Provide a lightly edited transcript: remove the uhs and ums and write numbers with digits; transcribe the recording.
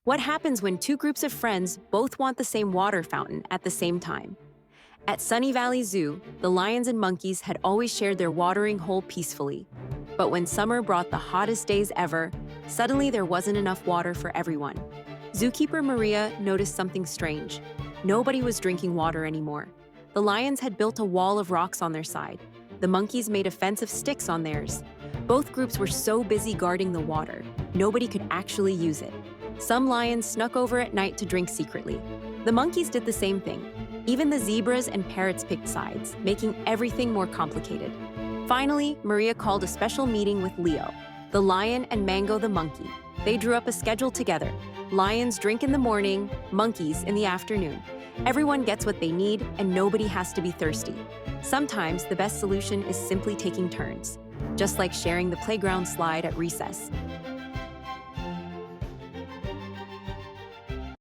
What happens when two groups of friends both want the same water fountain at the same time? At Sunny Valley Zoo, the lions and monkeys had always shared their watering hole peacefully. But when summer brought the hottest days ever, suddenly there wasn't enough water for everyone. Zookeeper Maria noticed something strange. Nobody was drinking water anymore. The lions had built a wall of rocks on their side. The monkeys made a fence of sticks on theirs. Both groups were so busy guarding the water, nobody could actually use it. Some lions snuck over at night to drink secretly. The monkeys did the same thing. Even the zebras and parrots picked sides, making everything more complicated. Finally, Maria called a special meeting with Leo, the lion, and Mango, the monkey. They drew up a schedule together. Lions drink in the morning, monkeys in the afternoon. Everyone gets what they need, and nobody has to be thirsty. Sometimes the best solution is simply taking turns, just like sharing the playground slide at recess.